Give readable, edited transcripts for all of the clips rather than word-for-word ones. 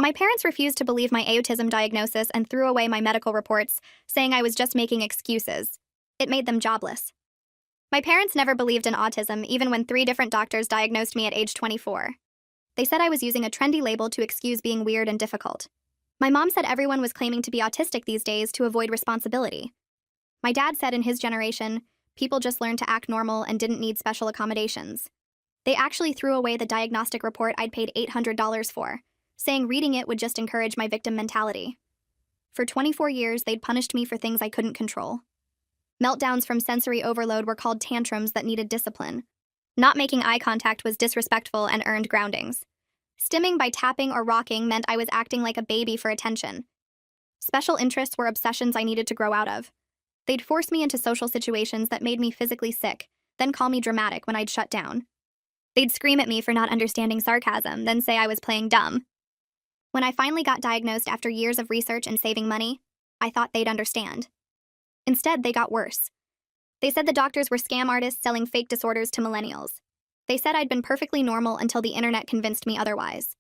My parents refused to believe my autism diagnosis and threw away my medical reports, saying I was just making excuses. It made them jobless. My parents never believed in autism, even when 3 different doctors diagnosed me at age 24. They said I was using a trendy label to excuse being weird and difficult. My mom said everyone was claiming to be autistic these days to avoid responsibility. My dad said in his generation, people just learned to act normal and didn't need special accommodations. They actually threw away the diagnostic report I'd paid $800 for, saying reading it would just encourage my victim mentality. For 24 years, they'd punished me for things I couldn't control. Meltdowns from sensory overload were called tantrums that needed discipline. Not making eye contact was disrespectful and earned groundings. Stimming by tapping or rocking meant I was acting like a baby for attention. Special interests were obsessions I needed to grow out of. They'd force me into social situations that made me physically sick, then call me dramatic when I'd shut down. They'd scream at me for not understanding sarcasm, then say I was playing dumb. When I finally got diagnosed after years of research and saving money, I thought they'd understand. Instead, they got worse. They said the doctors were scam artists selling fake disorders to millennials. They said I'd been perfectly normal until the internet convinced me otherwise.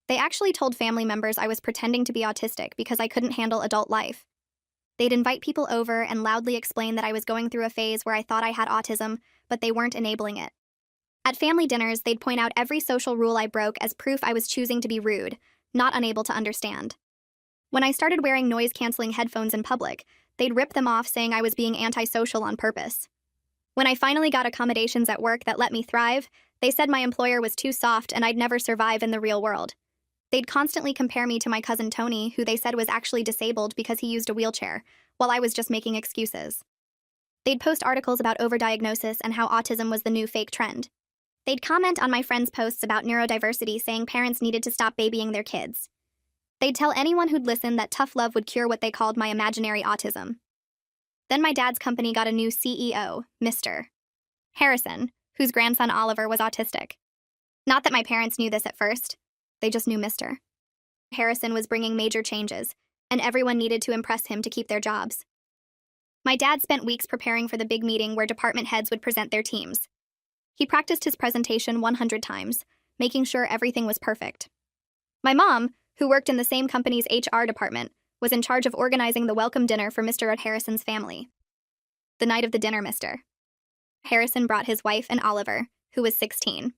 They actually told family members I was pretending to be autistic because I couldn't handle adult life. They'd invite people over and loudly explain that I was going through a phase where I thought I had autism, but they weren't enabling it. At family dinners, they'd point out every social rule I broke as proof I was choosing to be rude, not unable to understand. When I started wearing noise-canceling headphones in public, they'd rip them off saying I was being antisocial on purpose. When I finally got accommodations at work that let me thrive, they said my employer was too soft and I'd never survive in the real world. They'd constantly compare me to my cousin Tony, who they said was actually disabled because he used a wheelchair, while I was just making excuses. They'd post articles about overdiagnosis and how autism was the new fake trend. They'd comment on my friends' posts about neurodiversity, saying parents needed to stop babying their kids. They'd tell anyone who'd listen that tough love would cure what they called my imaginary autism. Then my dad's company got a new CEO, Mr. Harrison, whose grandson Oliver was autistic. Not that my parents knew this at first, they just knew Mr. Harrison was bringing major changes, and everyone needed to impress him to keep their jobs. My dad spent weeks preparing for the big meeting where department heads would present their teams. He practiced his presentation 100 times, making sure everything was perfect. My mom, who worked in the same company's HR department, was in charge of organizing the welcome dinner for Mr. Harrison's family. The night of the dinner, Mr. Harrison brought his wife and Oliver, who was 16.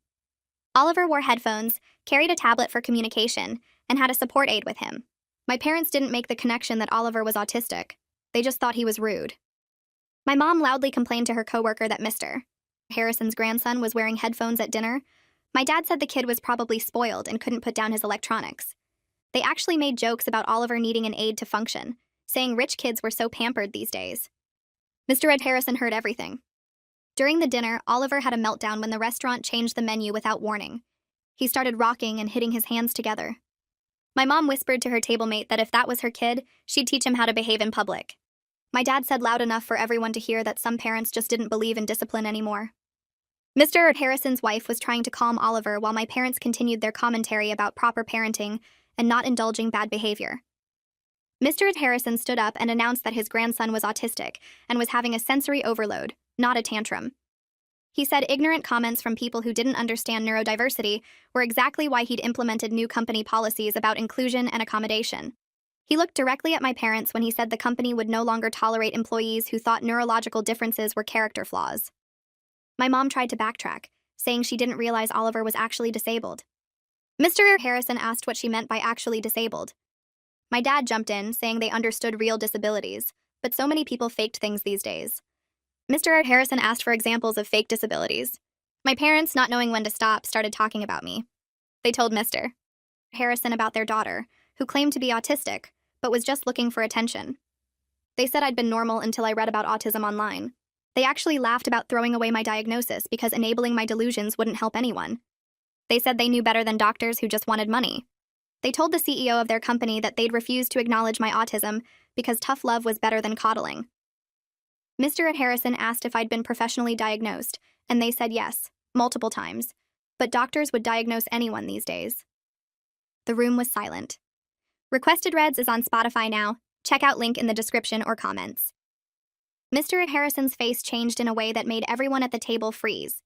Oliver wore headphones, carried a tablet for communication, and had a support aide with him. My parents didn't make the connection that Oliver was autistic. They just thought he was rude. My mom loudly complained to her coworker that Mr. Harrison's grandson was wearing headphones at dinner. My dad said the kid was probably spoiled and couldn't put down his electronics. They actually made jokes about Oliver needing an aide to function, saying rich kids were so pampered these days. Mr. Harrison heard everything. During the dinner, Oliver had a meltdown when the restaurant changed the menu without warning. He started rocking and hitting his hands together. My mom whispered to her table mate that if that was her kid, she'd teach him how to behave in public. My dad said loud enough for everyone to hear that some parents just didn't believe in discipline anymore. Mr. Harrison's wife was trying to calm Oliver while my parents continued their commentary about proper parenting and not indulging bad behavior. Mr. Harrison stood up and announced that his grandson was autistic and was having a sensory overload, not a tantrum. He said ignorant comments from people who didn't understand neurodiversity were exactly why he'd implemented new company policies about inclusion and accommodation. He looked directly at my parents when he said the company would no longer tolerate employees who thought neurological differences were character flaws. My mom tried to backtrack, saying she didn't realize Oliver was actually disabled. Mr. Harrison asked what she meant by actually disabled. My dad jumped in, saying they understood real disabilities, but so many people faked things these days. Mr. Harrison asked for examples of fake disabilities. My parents, not knowing when to stop, started talking about me. They told Mr. Harrison about their daughter, who claimed to be autistic, but was just looking for attention. They said I'd been normal until I read about autism online. They actually laughed about throwing away my diagnosis because enabling my delusions wouldn't help anyone. They said they knew better than doctors who just wanted money. They told the CEO of their company that they'd refuse to acknowledge my autism because tough love was better than coddling. Mr. Harrison asked if I'd been professionally diagnosed, and they said yes, multiple times, but doctors would diagnose anyone these days. The room was silent. Requested Reds is on Spotify now. Check out link in the description or comments. Mr. Harrison's face changed in a way that made everyone at the table freeze.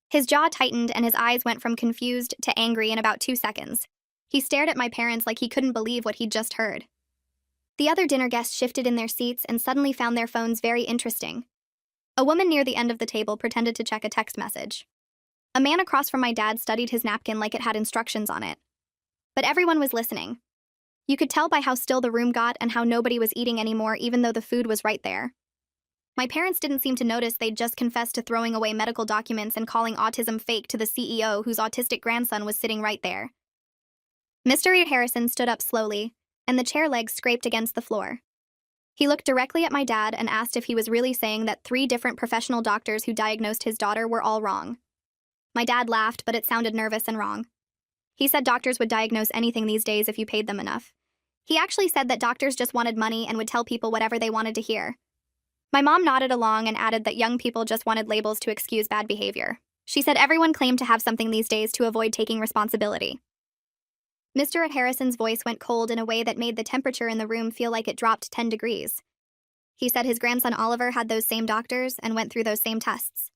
His jaw tightened and his eyes went from confused to angry in about 2 seconds. He stared at my parents like he couldn't believe what he'd just heard. The other dinner guests shifted in their seats and suddenly found their phones very interesting. A woman near the end of the table pretended to check a text message. A man across from my dad studied his napkin like it had instructions on it. But everyone was listening. You could tell by how still the room got and how nobody was eating anymore, even though the food was right there. My parents didn't seem to notice they'd just confessed to throwing away medical documents and calling autism fake to the CEO, whose autistic grandson was sitting right there. Mr. Harrison stood up slowly, and the chair legs scraped against the floor. He looked directly at my dad and asked if he was really saying that 3 different professional doctors who diagnosed his daughter were all wrong. My dad laughed, but it sounded nervous and wrong. He said doctors would diagnose anything these days if you paid them enough. He actually said that doctors just wanted money and would tell people whatever they wanted to hear. My mom nodded along and added that young people just wanted labels to excuse bad behavior. She said everyone claimed to have something these days to avoid taking responsibility. Mr. Harrison's voice went cold in a way that made the temperature in the room feel like it dropped 10 degrees. He said his grandson Oliver had those same doctors and went through those same tests.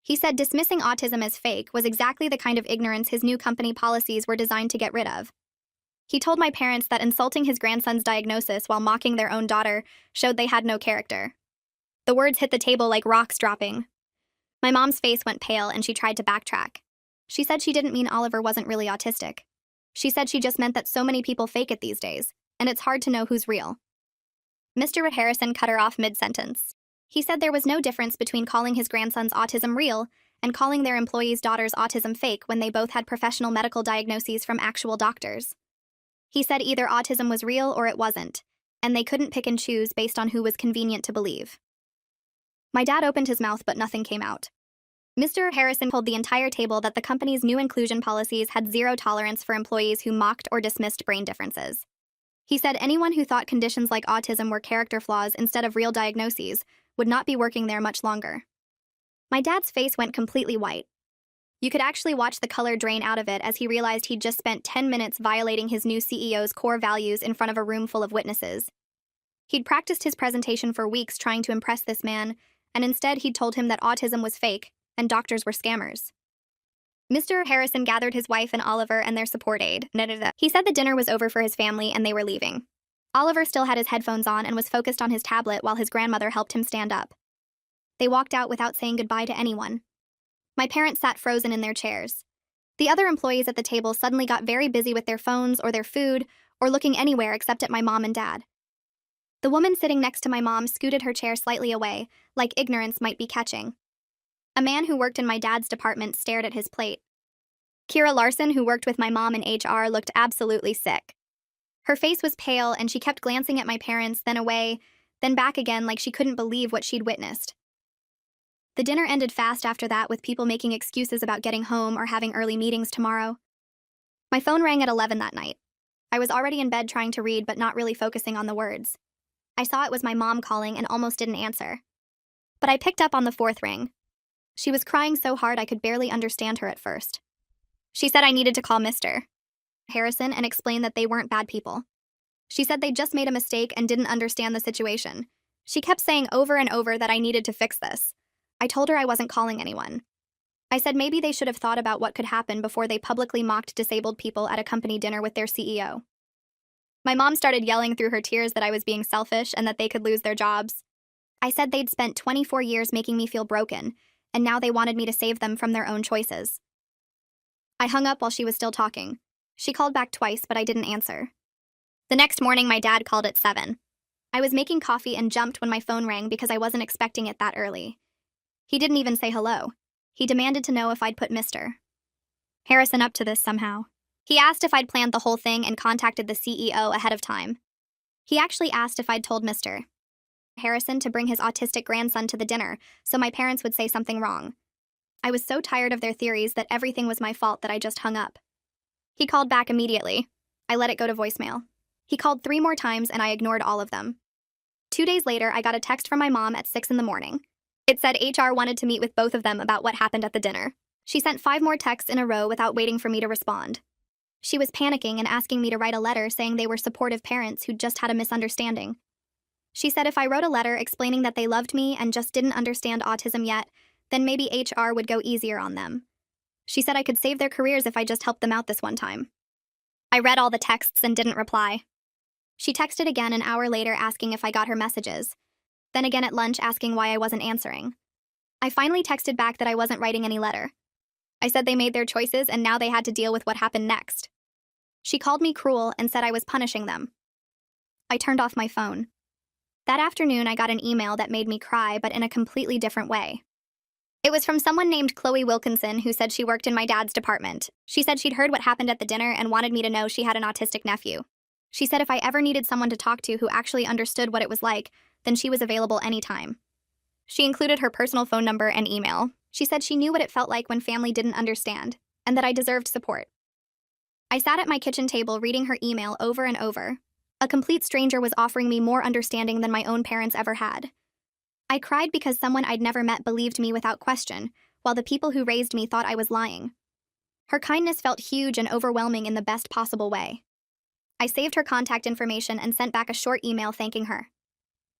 He said dismissing autism as fake was exactly the kind of ignorance his new company policies were designed to get rid of. He told my parents that insulting his grandson's diagnosis while mocking their own daughter showed they had no character. The words hit the table like rocks dropping. My mom's face went pale and she tried to backtrack. She said she didn't mean Oliver wasn't really autistic. She said she just meant that so many people fake it these days, and it's hard to know who's real. Mr. Harrison cut her off mid-sentence. He said there was no difference between calling his grandson's autism real and calling their employee's daughter's autism fake when they both had professional medical diagnoses from actual doctors. He said either autism was real or it wasn't, and they couldn't pick and choose based on who was convenient to believe. My dad opened his mouth, but nothing came out. Mr. Harrison told the entire table that the company's new inclusion policies had 0 tolerance for employees who mocked or dismissed brain differences. He said anyone who thought conditions like autism were character flaws instead of real diagnoses would not be working there much longer. My dad's face went completely white. You could actually watch the color drain out of it as he realized he'd just spent 10 minutes violating his new CEO's core values in front of a room full of witnesses. He'd practiced his presentation for weeks trying to impress this man, and instead he'd told him that autism was fake and doctors were scammers. Mr. Harrison gathered his wife and Oliver and their support aide. He said the dinner was over for his family and they were leaving. Oliver still had his headphones on and was focused on his tablet while his grandmother helped him stand up. They walked out without saying goodbye to anyone. My parents sat frozen in their chairs. The other employees at the table suddenly got very busy with their phones or their food or looking anywhere except at my mom and dad. The woman sitting next to my mom scooted her chair slightly away, like ignorance might be catching. A man who worked in my dad's department stared at his plate. Kira Larson, who worked with my mom in HR, looked absolutely sick. Her face was pale and she kept glancing at my parents, then away, then back again like she couldn't believe what she'd witnessed. The dinner ended fast after that, with people making excuses about getting home or having early meetings tomorrow. My phone rang at 11 that night. I was already in bed trying to read but not really focusing on the words. I saw it was my mom calling and almost didn't answer. But I picked up on the 4th ring. She was crying so hard I could barely understand her at first. She said I needed to call Mr. Harrison and explain that they weren't bad people. She said they'd just made a mistake and didn't understand the situation. She kept saying over and over that I needed to fix this. I told her I wasn't calling anyone. I said maybe they should have thought about what could happen before they publicly mocked disabled people at a company dinner with their CEO. My mom started yelling through her tears that I was being selfish and that they could lose their jobs. I said they'd spent 24 years making me feel broken, and now they wanted me to save them from their own choices. I hung up while she was still talking. She called back twice, but I didn't answer. The next morning, my dad called at 7. I was making coffee and jumped when my phone rang because I wasn't expecting it that early. He didn't even say hello. He demanded to know if I'd put Mr. Harrison up to this somehow. He asked if I'd planned the whole thing and contacted the CEO ahead of time. He actually asked if I'd told Mr. Harrison to bring his autistic grandson to the dinner so my parents would say something wrong. I was so tired of their theories that everything was my fault that I just hung up. He called back immediately. I let it go to voicemail. He called 3 more times and I ignored all of them. 2 days later, I got a text from my mom at 6 in the morning. It said HR wanted to meet with both of them about what happened at the dinner. She sent 5 more texts in a row without waiting for me to respond. She was panicking and asking me to write a letter saying they were supportive parents who'd just had a misunderstanding. She said if I wrote a letter explaining that they loved me and just didn't understand autism yet, then maybe HR would go easier on them. She said I could save their careers if I just helped them out this one time. I read all the texts and didn't reply. She texted again an hour later asking if I got her messages, then again at lunch asking why I wasn't answering. I finally texted back that I wasn't writing any letter. I said they made their choices and now they had to deal with what happened next. She called me cruel and said I was punishing them. I turned off my phone. That afternoon, I got an email that made me cry, but in a completely different way. It was from someone named Chloe Wilkinson, who said she worked in my dad's department. She said she'd heard what happened at the dinner and wanted me to know she had an autistic nephew. She said if I ever needed someone to talk to who actually understood what it was like, then she was available anytime. She included her personal phone number and email. She said she knew what it felt like when family didn't understand, and that I deserved support. I sat at my kitchen table reading her email over and over. A complete stranger was offering me more understanding than my own parents ever had. I cried because someone I'd never met believed me without question, while the people who raised me thought I was lying. Her kindness felt huge and overwhelming in the best possible way. I saved her contact information and sent back a short email thanking her.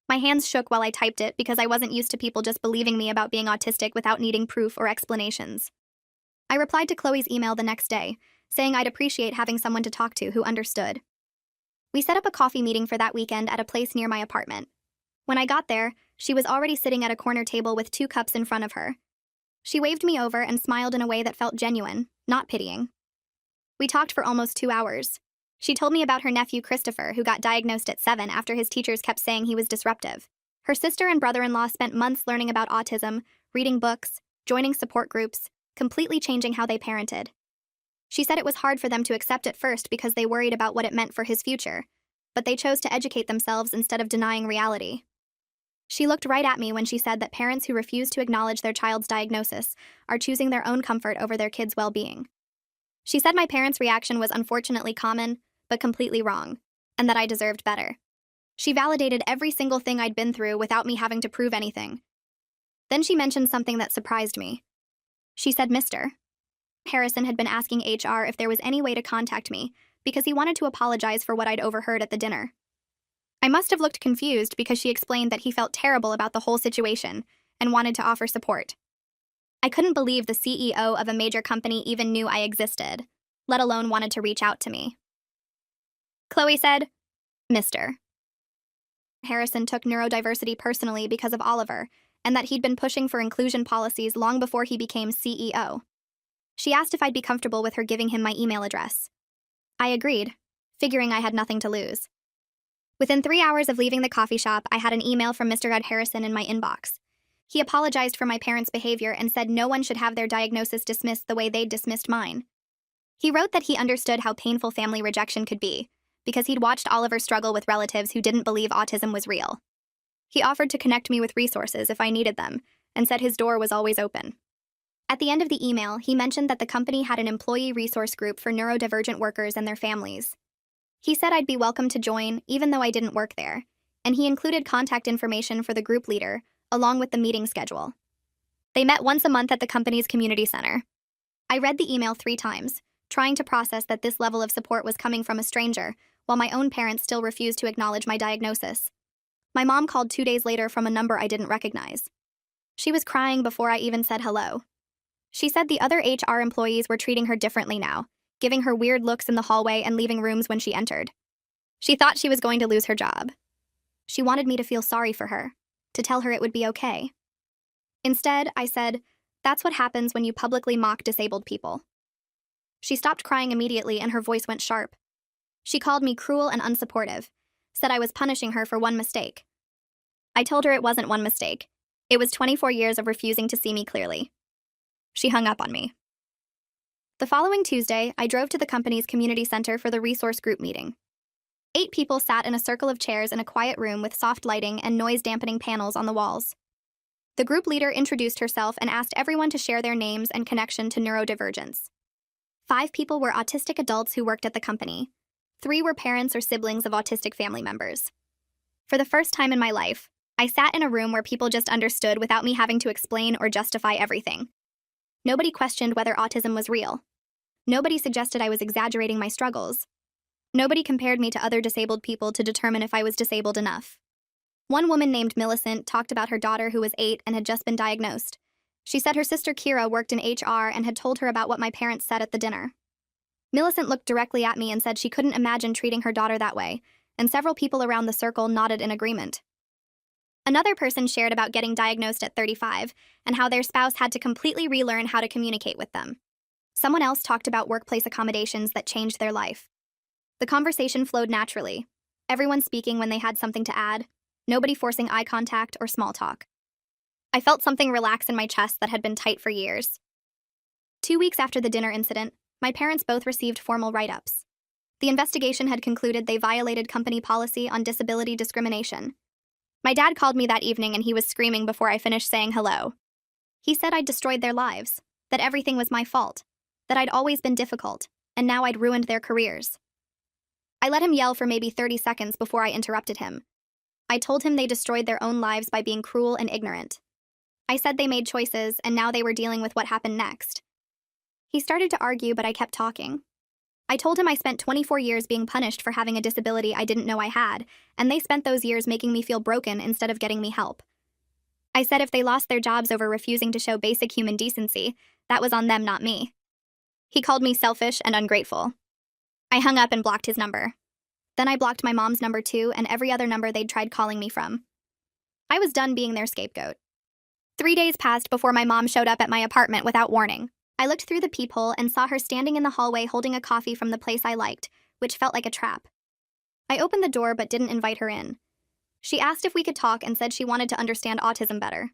My hands shook while I typed it because I wasn't used to people just believing me about being autistic without needing proof or explanations. I replied to Chloe's email the next day, saying I'd appreciate having someone to talk to who understood. We set up a coffee meeting for that weekend at a place near my apartment. When I got there, she was already sitting at a corner table with 2 cups in front of her. She waved me over and smiled in a way that felt genuine, not pitying. We talked for almost 2 hours. She told me about her nephew Christopher, who got diagnosed at 7 after his teachers kept saying he was disruptive. Her sister and brother-in-law spent months learning about autism, reading books, joining support groups, completely changing how they parented. She said it was hard for them to accept at first because they worried about what it meant for his future, but they chose to educate themselves instead of denying reality. She looked right at me when she said that parents who refuse to acknowledge their child's diagnosis are choosing their own comfort over their kids' well-being. She said my parents' reaction was unfortunately common, but completely wrong, and that I deserved better. She validated every single thing I'd been through without me having to prove anything. Then she mentioned something that surprised me. She said Mr. Harrison had been asking HR if there was any way to contact me because he wanted to apologize for what I'd overheard at the dinner. I must have looked confused because she explained that he felt terrible about the whole situation and wanted to offer support. I couldn't believe the CEO of a major company even knew I existed, let alone wanted to reach out to me. Chloe said, Mr. Harrison took neurodiversity personally because of Oliver, and that he'd been pushing for inclusion policies long before he became CEO. She asked if I'd be comfortable with her giving him my email address. I agreed, figuring I had nothing to lose. Within 3 hours of leaving the coffee shop, I had an email from Mr. Ed Harrison in my inbox. He apologized for my parents' behavior and said no one should have their diagnosis dismissed the way they'd dismissed mine. He wrote that he understood how painful family rejection could be, because he'd watched Oliver struggle with relatives who didn't believe autism was real. He offered to connect me with resources if I needed them, and said his door was always open. At the end of the email, he mentioned that the company had an employee resource group for neurodivergent workers and their families. He said I'd be welcome to join, even though I didn't work there, and he included contact information for the group leader, along with the meeting schedule. They met once a month at the company's community center. I read the email 3 times, trying to process that this level of support was coming from a stranger, while my own parents still refused to acknowledge my diagnosis. My mom called 2 days later from a number I didn't recognize. She was crying before I even said hello. She said the other HR employees were treating her differently now, giving her weird looks in the hallway and leaving rooms when she entered. She thought she was going to lose her job. She wanted me to feel sorry for her, to tell her it would be okay. Instead, I said, that's what happens when you publicly mock disabled people. She stopped crying immediately and her voice went sharp. She called me cruel and unsupportive, said I was punishing her for one mistake. I told her it wasn't one mistake. It was 24 years of refusing to see me clearly. She hung up on me. The following Tuesday, I drove to the company's community center for the resource group meeting. 8 people sat in a circle of chairs in a quiet room with soft lighting and noise-dampening panels on the walls. The group leader introduced herself and asked everyone to share their names and connection to neurodivergence. 5 people were autistic adults who worked at the company. 3 were parents or siblings of autistic family members. For the first time in my life, I sat in a room where people just understood without me having to explain or justify everything. Nobody questioned whether autism was real. Nobody suggested I was exaggerating my struggles. Nobody compared me to other disabled people to determine if I was disabled enough. One woman named Millicent talked about her daughter who was 8 and had just been diagnosed. She said her sister Kira worked in HR and had told her about what my parents said at the dinner. Millicent looked directly at me and said she couldn't imagine treating her daughter that way, and several people around the circle nodded in agreement. Another person shared about getting diagnosed at 35 and how their spouse had to completely relearn how to communicate with them. Someone else talked about workplace accommodations that changed their life. The conversation flowed naturally, everyone speaking when they had something to add, nobody forcing eye contact or small talk. I felt something relax in my chest that had been tight for years. 2 weeks after the dinner incident, my parents both received formal write-ups. The investigation had concluded they violated company policy on disability discrimination. My dad called me that evening and he was screaming before I finished saying hello. He said I'd destroyed their lives, that everything was my fault, that I'd always been difficult, and now I'd ruined their careers. I let him yell for maybe 30 seconds before I interrupted him. I told him they destroyed their own lives by being cruel and ignorant. I said they made choices and now they were dealing with what happened next. He started to argue, but I kept talking. I told him I spent 24 years being punished for having a disability I didn't know I had, and they spent those years making me feel broken instead of getting me help. I said if they lost their jobs over refusing to show basic human decency, that was on them, not me. He called me selfish and ungrateful. I hung up and blocked his number. Then I blocked my mom's number too and every other number they'd tried calling me from. I was done being their scapegoat. 3 days passed before my mom showed up at my apartment without warning. I looked through the peephole and saw her standing in the hallway holding a coffee from the place I liked, which felt like a trap. I opened the door but didn't invite her in. She asked if we could talk and said she wanted to understand autism better.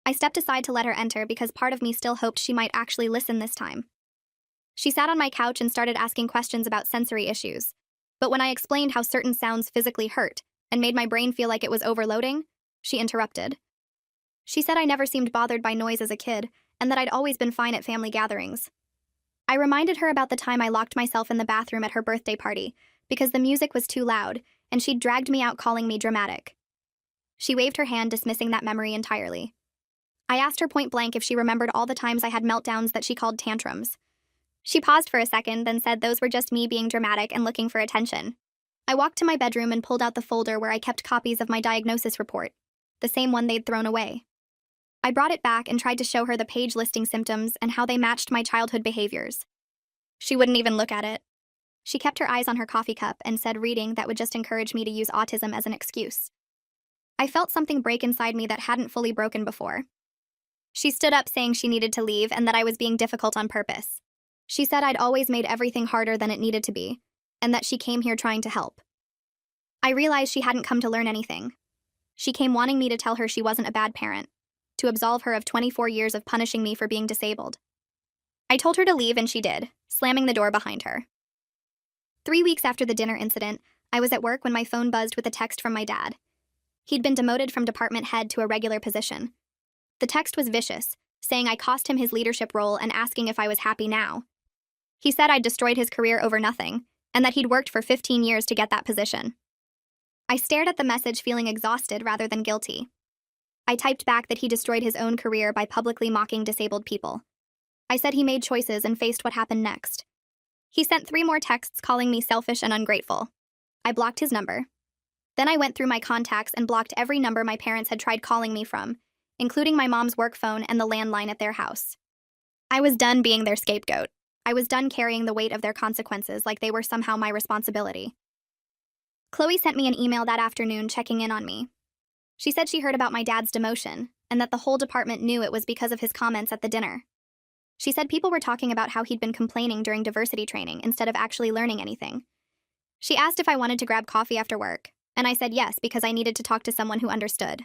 I stepped aside to let her enter because part of me still hoped she might actually listen this time. She sat on my couch and started asking questions about sensory issues, but when I explained how certain sounds physically hurt and made my brain feel like it was overloading, she interrupted. She said I never seemed bothered by noise as a kid, and that I'd always been fine at family gatherings. I reminded her about the time I locked myself in the bathroom at her birthday party because the music was too loud, and she'd dragged me out calling me dramatic. She waved her hand, dismissing that memory entirely. I asked her point blank if she remembered all the times I had meltdowns that she called tantrums. She paused for a second, then said those were just me being dramatic and looking for attention. I walked to my bedroom and pulled out the folder where I kept copies of my diagnosis report, the same one they'd thrown away. I brought it back and tried to show her the page listing symptoms and how they matched my childhood behaviors. She wouldn't even look at it. She kept her eyes on her coffee cup and said reading that would just encourage me to use autism as an excuse. I felt something break inside me that hadn't fully broken before. She stood up saying she needed to leave and that I was being difficult on purpose. She said I'd always made everything harder than it needed to be, and that she came here trying to help. I realized she hadn't come to learn anything. She came wanting me to tell her she wasn't a bad parent, to absolve her of 24 years of punishing me for being disabled. I told her to leave and she did, slamming the door behind her. 3 weeks after the dinner incident, I was at work when my phone buzzed with a text from my dad. He'd been demoted from department head to a regular position. The text was vicious, saying I cost him his leadership role and asking if I was happy now. He said I'd destroyed his career over nothing, and that he'd worked for 15 years to get that position. I stared at the message feeling exhausted rather than guilty. I typed back that he destroyed his own career by publicly mocking disabled people. I said he made choices and faced what happened next. He sent 3 more texts calling me selfish and ungrateful. I blocked his number. Then I went through my contacts and blocked every number my parents had tried calling me from, including my mom's work phone and the landline at their house. I was done being their scapegoat. I was done carrying the weight of their consequences like they were somehow my responsibility. Chloe sent me an email that afternoon checking in on me. She said she heard about my dad's demotion, and that the whole department knew it was because of his comments at the dinner. She said people were talking about how he'd been complaining during diversity training instead of actually learning anything. She asked if I wanted to grab coffee after work, and I said yes because I needed to talk to someone who understood.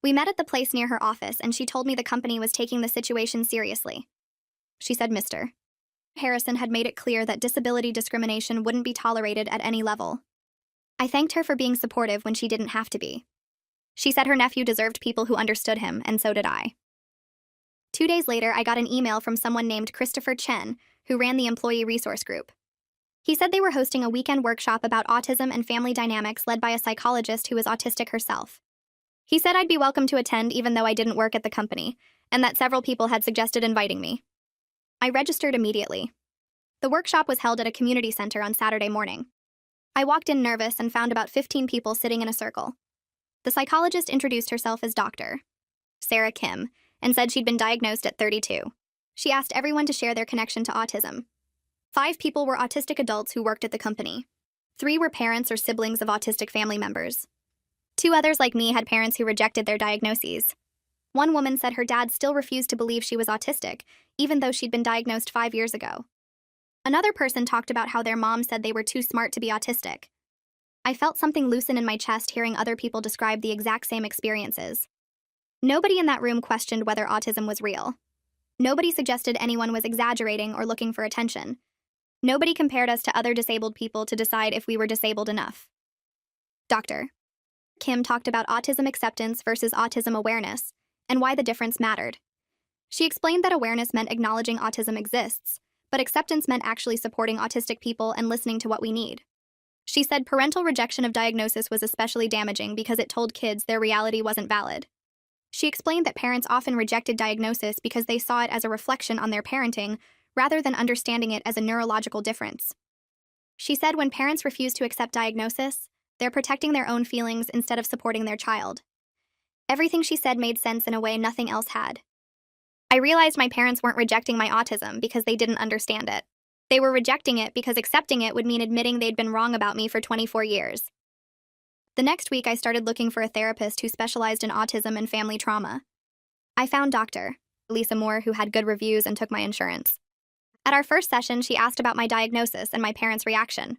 We met at the place near her office, and she told me the company was taking the situation seriously. She said Mr. Harrison had made it clear that disability discrimination wouldn't be tolerated at any level. I thanked her for being supportive when she didn't have to be. She said her nephew deserved people who understood him, and so did I. 2 days later, I got an email from someone named Christopher Chen, who ran the employee resource group. He said they were hosting a weekend workshop about autism and family dynamics led by a psychologist who is autistic herself. He said I'd be welcome to attend even though I didn't work at the company, and that several people had suggested inviting me. I registered immediately. The workshop was held at a community center on Saturday morning. I walked in nervous and found about 15 people sitting in a circle. The psychologist introduced herself as Dr. Sarah Kim and said she'd been diagnosed at 32. She asked everyone to share their connection to autism. 5 people were autistic adults who worked at the company. 3 were parents or siblings of autistic family members. 2 others like me had parents who rejected their diagnoses. One woman said her dad still refused to believe she was autistic, even though she'd been diagnosed 5 years ago. Another person talked about how their mom said they were too smart to be autistic. I felt something loosen in my chest hearing other people describe the exact same experiences. Nobody in that room questioned whether autism was real. Nobody suggested anyone was exaggerating or looking for attention. Nobody compared us to other disabled people to decide if we were disabled enough. Dr. Kim talked about autism acceptance versus autism awareness, and why the difference mattered. She explained that awareness meant acknowledging autism exists, but acceptance meant actually supporting autistic people and listening to what we need. She said parental rejection of diagnosis was especially damaging because it told kids their reality wasn't valid. She explained that parents often rejected diagnosis because they saw it as a reflection on their parenting rather than understanding it as a neurological difference. She said when parents refuse to accept diagnosis, they're protecting their own feelings instead of supporting their child. Everything she said made sense in a way nothing else had. I realized my parents weren't rejecting my autism because they didn't understand it. They were rejecting it because accepting it would mean admitting they'd been wrong about me for 24 years. The next week, I started looking for a therapist who specialized in autism and family trauma. I found Dr. Lisa Moore, who had good reviews and took my insurance. At our first session, she asked about my diagnosis and my parents' reaction.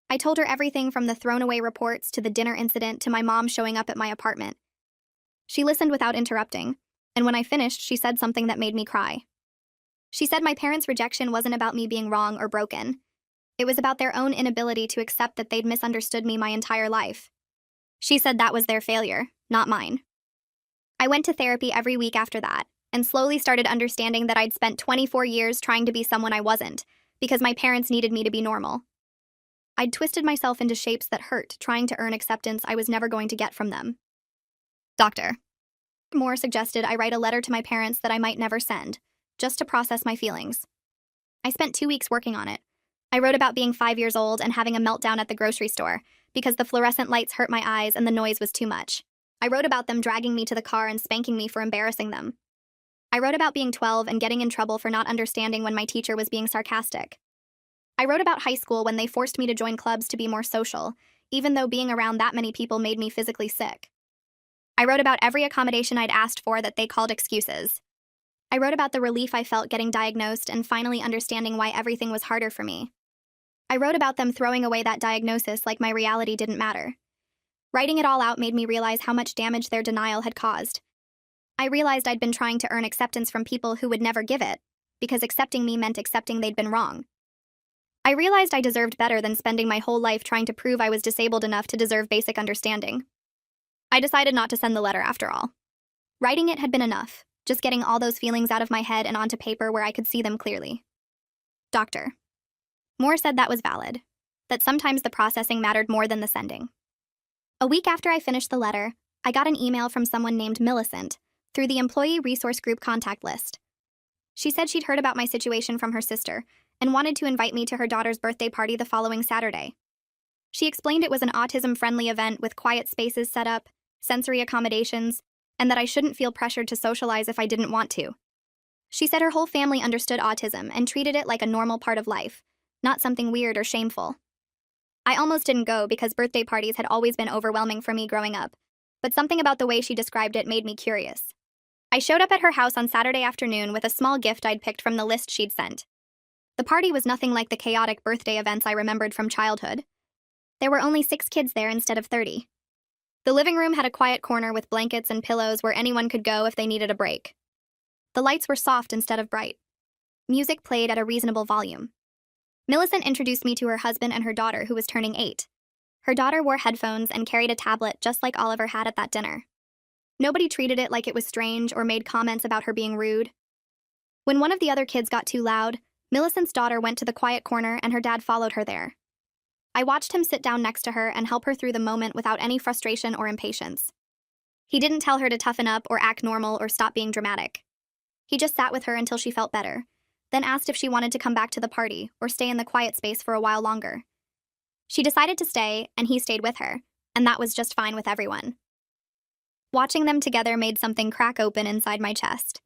I told her everything from the thrown-away reports to the dinner incident to my mom showing up at my apartment. She listened without interrupting, and when I finished, she said something that made me cry. She said my parents' rejection wasn't about me being wrong or broken. It was about their own inability to accept that they'd misunderstood me my entire life. She said that was their failure, not mine. I went to therapy every week after that, and slowly started understanding that I'd spent 24 years trying to be someone I wasn't, because my parents needed me to be normal. I'd twisted myself into shapes that hurt, trying to earn acceptance I was never going to get from them. Dr. Moore suggested I write a letter to my parents that I might never send, just to process my feelings. I spent 2 weeks working on it. I wrote about being 5 years old and having a meltdown at the grocery store because the fluorescent lights hurt my eyes and the noise was too much. I wrote about them dragging me to the car and spanking me for embarrassing them. I wrote about being 12 and getting in trouble for not understanding when my teacher was being sarcastic. I wrote about high school when they forced me to join clubs to be more social, even though being around that many people made me physically sick. I wrote about every accommodation I'd asked for that they called excuses. I wrote about the relief I felt getting diagnosed and finally understanding why everything was harder for me. I wrote about them throwing away that diagnosis like my reality didn't matter. Writing it all out made me realize how much damage their denial had caused. I realized I'd been trying to earn acceptance from people who would never give it, because accepting me meant accepting they'd been wrong. I realized I deserved better than spending my whole life trying to prove I was disabled enough to deserve basic understanding. I decided not to send the letter after all. Writing it had been enough, just getting all those feelings out of my head and onto paper where I could see them clearly. Dr. Moore said that was valid, that sometimes the processing mattered more than the sending. A week after I finished the letter, I got an email from someone named Millicent through the Employee Resource Group contact list. She said she'd heard about my situation from her sister and wanted to invite me to her daughter's birthday party the following Saturday. She explained it was an autism-friendly event with quiet spaces set up, sensory accommodations, and that I shouldn't feel pressured to socialize if I didn't want to. She said her whole family understood autism and treated it like a normal part of life, not something weird or shameful. I almost didn't go because birthday parties had always been overwhelming for me growing up, but something about the way she described it made me curious. I showed up at her house on Saturday afternoon with a small gift I'd picked from the list she'd sent. The party was nothing like the chaotic birthday events I remembered from childhood. There were only 6 kids there instead of 30. The living room had a quiet corner with blankets and pillows where anyone could go if they needed a break. The lights were soft instead of bright. Music played at a reasonable volume. Millicent introduced me to her husband and her daughter, who was turning 8. Her daughter wore headphones and carried a tablet just like Oliver had at that dinner. Nobody treated it like it was strange or made comments about her being rude. When one of the other kids got too loud, Millicent's daughter went to the quiet corner and her dad followed her there. I watched him sit down next to her and help her through the moment without any frustration or impatience. He didn't tell her to toughen up or act normal or stop being dramatic. He just sat with her until she felt better, then asked if she wanted to come back to the party or stay in the quiet space for a while longer. She decided to stay, and he stayed with her, and that was just fine with everyone. Watching them together made something crack open inside my chest.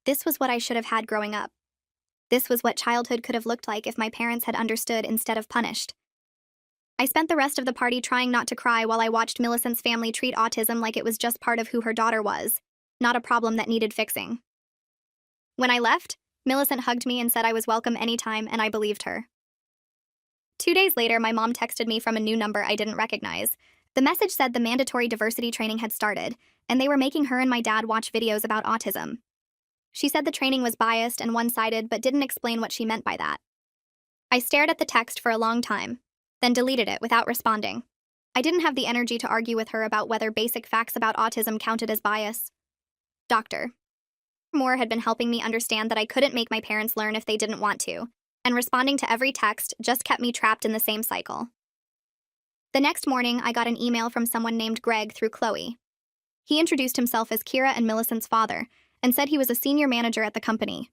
This was what I should have had growing up. This was what childhood could have looked like if my parents had understood instead of punished. I spent the rest of the party trying not to cry while I watched Millicent's family treat autism like it was just part of who her daughter was, not a problem that needed fixing. When I left, Millicent hugged me and said I was welcome anytime, and I believed her. 2 days later, my mom texted me from a new number I didn't recognize. The message said the mandatory diversity training had started, and they were making her and my dad watch videos about autism. She said the training was biased and one-sided, but didn't explain what she meant by that. I stared at the text for a long time, then deleted it without responding. I didn't have the energy to argue with her about whether basic facts about autism counted as bias. Dr. Moore had been helping me understand that I couldn't make my parents learn if they didn't want to, and responding to every text just kept me trapped in the same cycle. The next morning, I got an email from someone named Greg through Chloe. He introduced himself as Kira and Millicent's father, and said he was a senior manager at the company.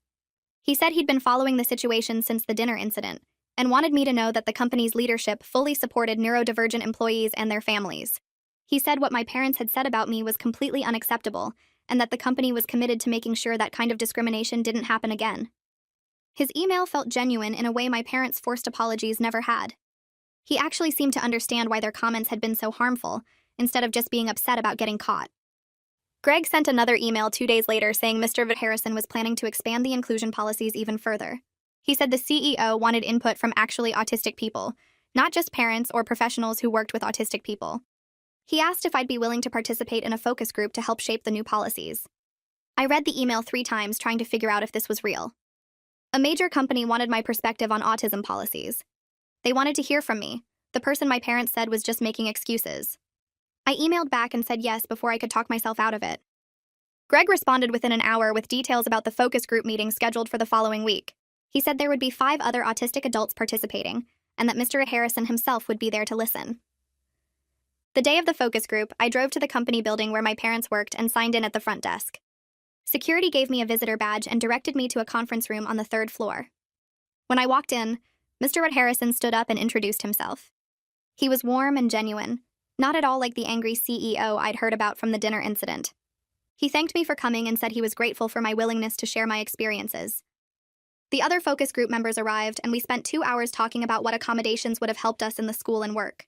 He said he'd been following the situation since the dinner incident, and wanted me to know that the company's leadership fully supported neurodivergent employees and their families. He said what my parents had said about me was completely unacceptable, and that the company was committed to making sure that kind of discrimination didn't happen again. His email felt genuine in a way my parents' forced apologies never had. He actually seemed to understand why their comments had been so harmful, instead of just being upset about getting caught. Greg sent another email 2 days later saying Mr. Harrison was planning to expand the inclusion policies even further. He said the CEO wanted input from actually autistic people, not just parents or professionals who worked with autistic people. He asked if I'd be willing to participate in a focus group to help shape the new policies. I read the email 3 times trying to figure out if this was real. A major company wanted my perspective on autism policies. They wanted to hear from me, the person my parents said was just making excuses. I emailed back and said yes before I could talk myself out of it. Greg responded within an hour with details about the focus group meeting scheduled for the following week. He said there would be 5 other autistic adults participating, and that Mr. Harrison himself would be there to listen. The day of the focus group, I drove to the company building where my parents worked and signed in at the front desk. Security gave me a visitor badge and directed me to a conference room on the 3rd floor. When I walked in, Mr. Harrison stood up and introduced himself. He was warm and genuine, not at all like the angry CEO I'd heard about from the dinner incident. He thanked me for coming and said he was grateful for my willingness to share my experiences. The other focus group members arrived, and we spent 2 hours talking about what accommodations would have helped us in the school and work.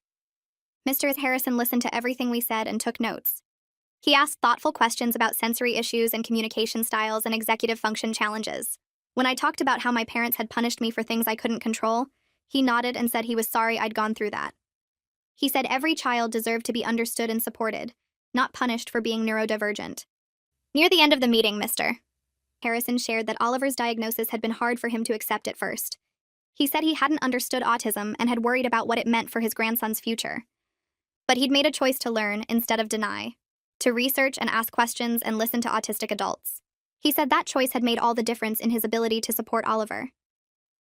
Mr. Harrison listened to everything we said and took notes. He asked thoughtful questions about sensory issues and communication styles and executive function challenges. When I talked about how my parents had punished me for things I couldn't control, he nodded and said he was sorry I'd gone through that. He said every child deserved to be understood and supported, not punished for being neurodivergent. Near the end of the meeting, Mr. Harrison shared that Oliver's diagnosis had been hard for him to accept at first. He said he hadn't understood autism and had worried about what it meant for his grandson's future. But he'd made a choice to learn instead of deny, to research and ask questions and listen to autistic adults. He said that choice had made all the difference in his ability to support Oliver.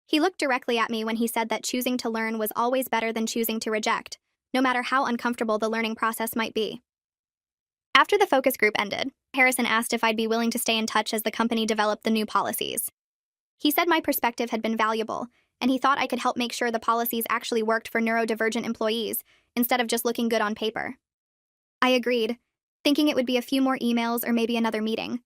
He looked directly at me when he said that choosing to learn was always better than choosing to reject, no matter how uncomfortable the learning process might be. After the focus group ended, Harrison asked if I'd be willing to stay in touch as the company developed the new policies. He said my perspective had been valuable, and he thought I could help make sure the policies actually worked for neurodivergent employees, instead of just looking good on paper. I agreed, thinking it would be a few more emails or maybe another meeting.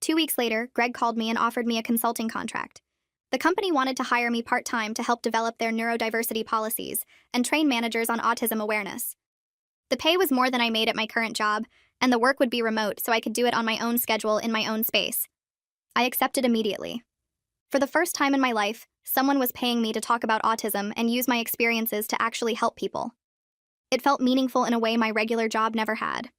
2 weeks later, Greg called me and offered me a consulting contract. The company wanted to hire me part-time to help develop their neurodiversity policies and train managers on autism awareness. The pay was more than I made at my current job, and the work would be remote so I could do it on my own schedule in my own space. I accepted immediately. For the first time in my life, someone was paying me to talk about autism and use my experiences to actually help people. It felt meaningful in a way my regular job never had.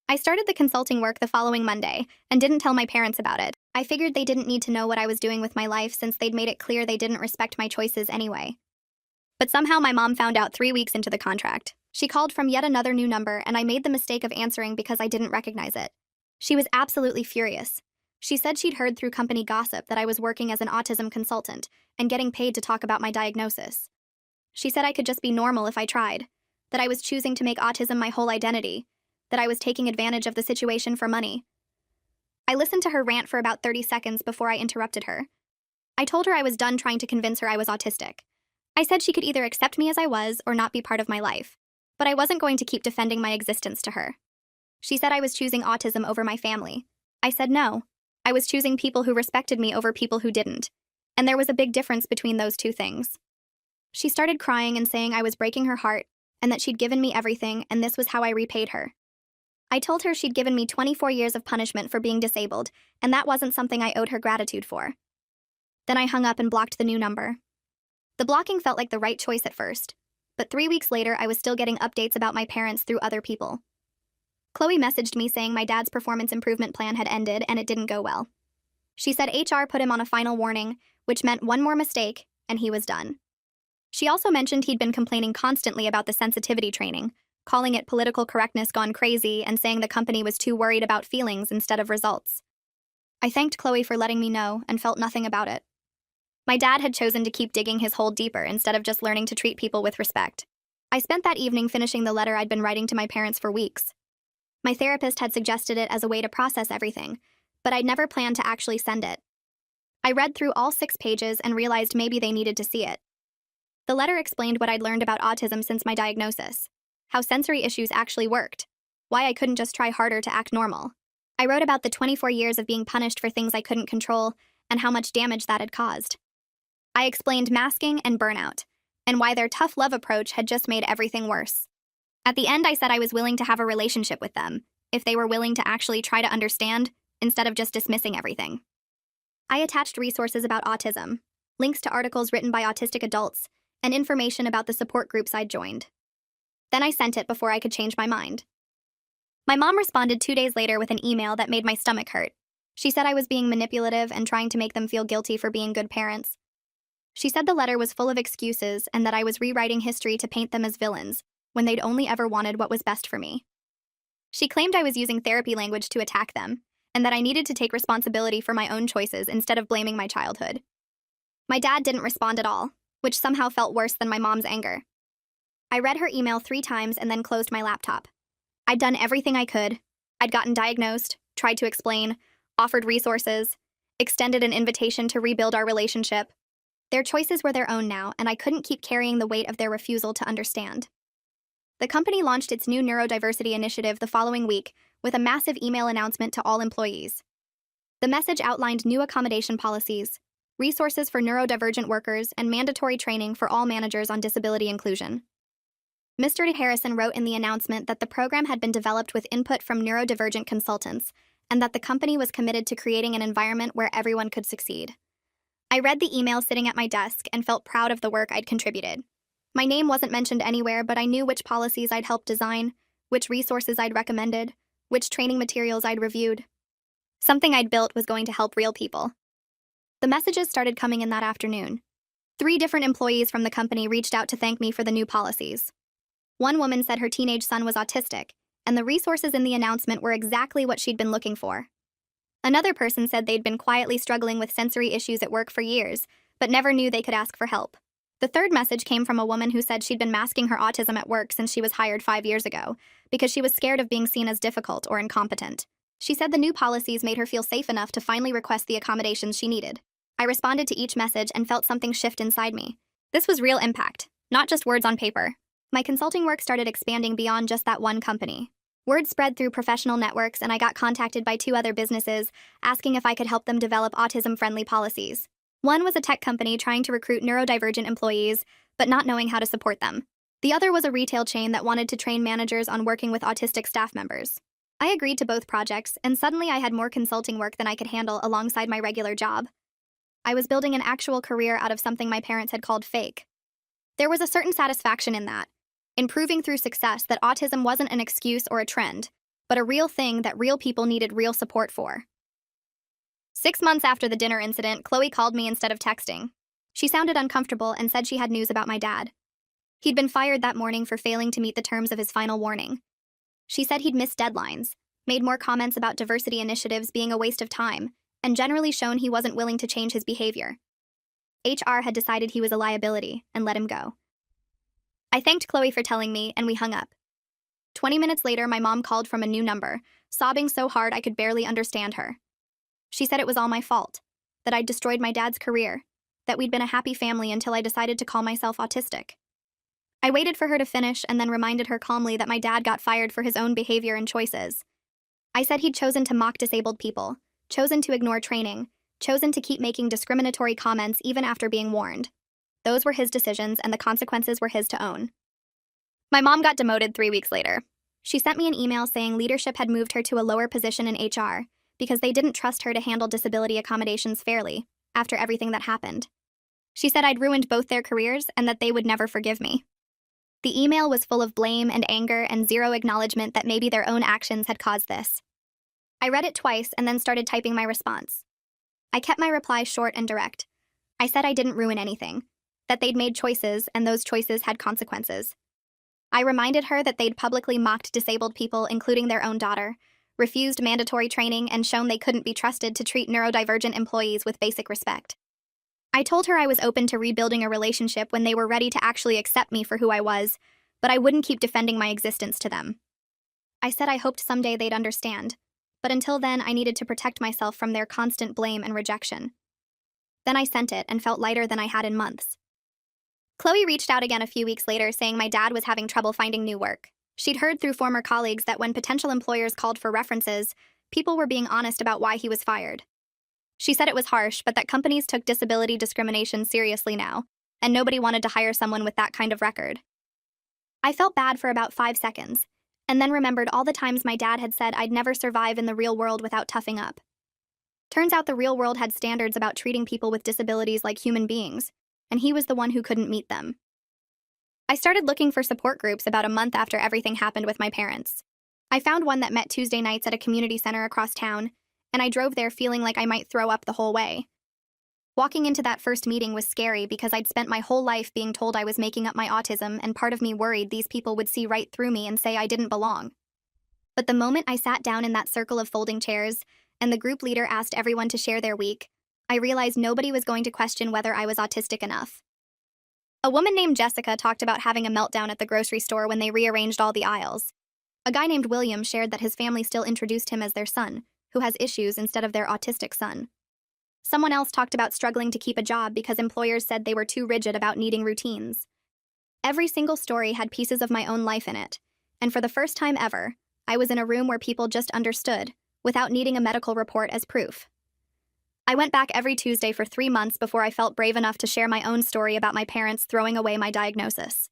I started the consulting work the following Monday and didn't tell my parents about it. I figured they didn't need to know what I was doing with my life since they'd made it clear they didn't respect my choices anyway. But somehow my mom found out 3 weeks into the contract. She called from yet another new number, and I made the mistake of answering because I didn't recognize it. She was absolutely furious. She said she'd heard through company gossip that I was working as an autism consultant and getting paid to talk about my diagnosis. She said I could just be normal if I tried, that I was choosing to make autism my whole identity, that I was taking advantage of the situation for money. I listened to her rant for about 30 seconds before I interrupted her. I told her I was done trying to convince her I was autistic. I said she could either accept me as I was or not be part of my life, but I wasn't going to keep defending my existence to her. She said I was choosing autism over my family. I said no. I was choosing people who respected me over people who didn't. And there was a big difference between those two things. She started crying and saying I was breaking her heart and that she'd given me everything and this was how I repaid her. I told her she'd given me 24 years of punishment for being disabled, and that wasn't something I owed her gratitude for. Then I hung up and blocked the new number. The blocking felt like the right choice at first, but 3 weeks later I was still getting updates about my parents through other people. Chloe messaged me saying my dad's performance improvement plan had ended and it didn't go well. She said HR put him on a final warning, which meant one more mistake, and he was done. She also mentioned he'd been complaining constantly about the sensitivity training, calling it political correctness gone crazy and saying the company was too worried about feelings instead of results. I thanked Chloe for letting me know and felt nothing about it. My dad had chosen to keep digging his hole deeper instead of just learning to treat people with respect. I spent that evening finishing the letter I'd been writing to my parents for weeks. My therapist had suggested it as a way to process everything, but I'd never planned to actually send it. I read through all 6 pages and realized maybe they needed to see it. The letter explained what I'd learned about autism since my diagnosis, how sensory issues actually worked, why I couldn't just try harder to act normal. I wrote about the 24 years of being punished for things I couldn't control and how much damage that had caused. I explained masking and burnout, and why their tough love approach had just made everything worse. At the end, I said I was willing to have a relationship with them, if they were willing to actually try to understand, instead of just dismissing everything. I attached resources about autism, links to articles written by autistic adults, and information about the support groups I'd joined. Then I sent it before I could change my mind. My mom responded 2 days later with an email that made my stomach hurt. She said I was being manipulative and trying to make them feel guilty for being good parents. She said the letter was full of excuses and that I was rewriting history to paint them as villains, when they'd only ever wanted what was best for me. She claimed I was using therapy language to attack them, and that I needed to take responsibility for my own choices instead of blaming my childhood. My dad didn't respond at all, which somehow felt worse than my mom's anger. I read her email 3 times and then closed my laptop. I'd done everything I could. I'd gotten diagnosed, tried to explain, offered resources, extended an invitation to rebuild our relationship. Their choices were their own now, and I couldn't keep carrying the weight of their refusal to understand. The company launched its new neurodiversity initiative the following week with a massive email announcement to all employees. The message outlined new accommodation policies, resources for neurodivergent workers, and mandatory training for all managers on disability inclusion. Mr. Harrison wrote in the announcement that the program had been developed with input from neurodivergent consultants and that the company was committed to creating an environment where everyone could succeed. I read the email sitting at my desk and felt proud of the work I'd contributed. My name wasn't mentioned anywhere, but I knew which policies I'd helped design, which resources I'd recommended, which training materials I'd reviewed. Something I'd built was going to help real people. The messages started coming in that afternoon. 3 different employees from the company reached out to thank me for the new policies. One woman said her teenage son was autistic, and the resources in the announcement were exactly what she'd been looking for. Another person said they'd been quietly struggling with sensory issues at work for years, but never knew they could ask for help. The third message came from a woman who said she'd been masking her autism at work since she was hired 5 years ago, because she was scared of being seen as difficult or incompetent. She said the new policies made her feel safe enough to finally request the accommodations she needed. I responded to each message and felt something shift inside me. This was real impact, not just words on paper. My consulting work started expanding beyond just that one company. Word spread through professional networks, and I got contacted by 2 other businesses asking if I could help them develop autism-friendly policies. One was a tech company trying to recruit neurodivergent employees, but not knowing how to support them. The other was a retail chain that wanted to train managers on working with autistic staff members. I agreed to both projects, and suddenly I had more consulting work than I could handle alongside my regular job. I was building an actual career out of something my parents had called fake. There was a certain satisfaction in that, in proving through success that autism wasn't an excuse or a trend, but a real thing that real people needed real support for. 6 months after the dinner incident, Chloe called me instead of texting. She sounded uncomfortable and said she had news about my dad. He'd been fired that morning for failing to meet the terms of his final warning. She said he'd missed deadlines, made more comments about diversity initiatives being a waste of time, and generally shown he wasn't willing to change his behavior. HR had decided he was a liability and let him go. I thanked Chloe for telling me, and we hung up. 20 minutes later, my mom called from a new number, sobbing so hard I could barely understand her. She said it was all my fault, that I'd destroyed my dad's career, that we'd been a happy family until I decided to call myself autistic. I waited for her to finish and then reminded her calmly that my dad got fired for his own behavior and choices. I said he'd chosen to mock disabled people, chosen to ignore training, chosen to keep making discriminatory comments even after being warned. Those were his decisions, and the consequences were his to own. My mom got demoted 3 weeks later. She sent me an email saying leadership had moved her to a lower position in HR because they didn't trust her to handle disability accommodations fairly after everything that happened. She said I'd ruined both their careers and that they would never forgive me. The email was full of blame and anger and zero acknowledgement that maybe their own actions had caused this. I read it twice and then started typing my response. I kept my reply short and direct. I said I didn't ruin anything, that they'd made choices and those choices had consequences. I reminded her that they'd publicly mocked disabled people, including their own daughter, refused mandatory training, and shown they couldn't be trusted to treat neurodivergent employees with basic respect. I told her I was open to rebuilding a relationship when they were ready to actually accept me for who I was, but I wouldn't keep defending my existence to them. I said I hoped someday they'd understand, but until then I needed to protect myself from their constant blame and rejection. Then I sent it and felt lighter than I had in months. Chloe reached out again a few weeks later saying my dad was having trouble finding new work. She'd heard through former colleagues that when potential employers called for references, people were being honest about why he was fired. She said it was harsh, but that companies took disability discrimination seriously now, and nobody wanted to hire someone with that kind of record. I felt bad for about 5 seconds, and then remembered all the times my dad had said I'd never survive in the real world without toughing up. Turns out the real world had standards about treating people with disabilities like human beings, and he was the one who couldn't meet them. I started looking for support groups about a month after everything happened with my parents. I found one that met Tuesday nights at a community center across town, and I drove there feeling like I might throw up the whole way. Walking into that first meeting was scary because I'd spent my whole life being told I was making up my autism, and part of me worried these people would see right through me and say I didn't belong. But the moment I sat down in that circle of folding chairs, and the group leader asked everyone to share their week, I realized nobody was going to question whether I was autistic enough. A woman named Jessica talked about having a meltdown at the grocery store when they rearranged all the aisles. A guy named William shared that his family still introduced him as their son, who has issues instead of their autistic son. Someone else talked about struggling to keep a job because employers said they were too rigid about needing routines. Every single story had pieces of my own life in it, and for the first time ever, I was in a room where people just understood, without needing a medical report as proof. I went back every Tuesday for 3 months before I felt brave enough to share my own story about my parents throwing away my diagnosis.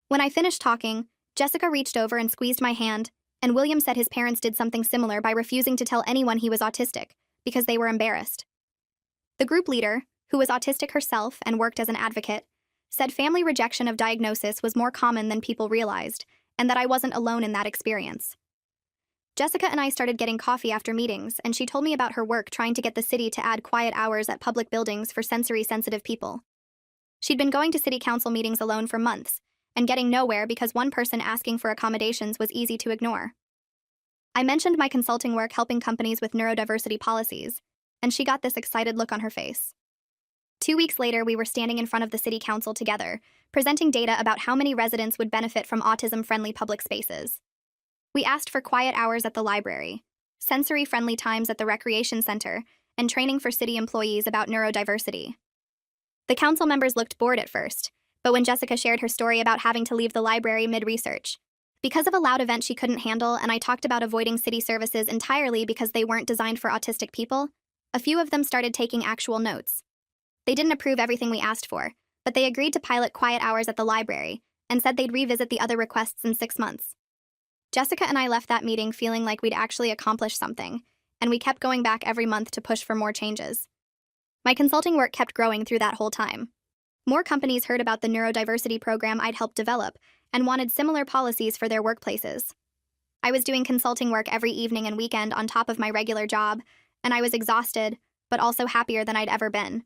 When I finished talking, Jessica reached over and squeezed my hand, and William said his parents did something similar by refusing to tell anyone he was autistic, because they were embarrassed. The group leader, who was autistic herself and worked as an advocate, said family rejection of diagnosis was more common than people realized, and that I wasn't alone in that experience. Jessica and I started getting coffee after meetings, and she told me about her work trying to get the city to add quiet hours at public buildings for sensory-sensitive people. She'd been going to city council meetings alone for months, and getting nowhere because one person asking for accommodations was easy to ignore. I mentioned my consulting work helping companies with neurodiversity policies, and she got this excited look on her face. 2 weeks later, we were standing in front of the city council together, presenting data about how many residents would benefit from autism-friendly public spaces. We asked for quiet hours at the library, sensory-friendly times at the recreation center, and training for city employees about neurodiversity. The council members looked bored at first, but when Jessica shared her story about having to leave the library mid-research, because of a loud event she couldn't handle, and I talked about avoiding city services entirely because they weren't designed for autistic people, a few of them started taking actual notes. They didn't approve everything we asked for, but they agreed to pilot quiet hours at the library and said they'd revisit the other requests in 6 months. Jessica and I left that meeting feeling like we'd actually accomplished something, and we kept going back every month to push for more changes. My consulting work kept growing through that whole time. More companies heard about the neurodiversity program I'd helped develop and wanted similar policies for their workplaces. I was doing consulting work every evening and weekend on top of my regular job, and I was exhausted, but also happier than I'd ever been.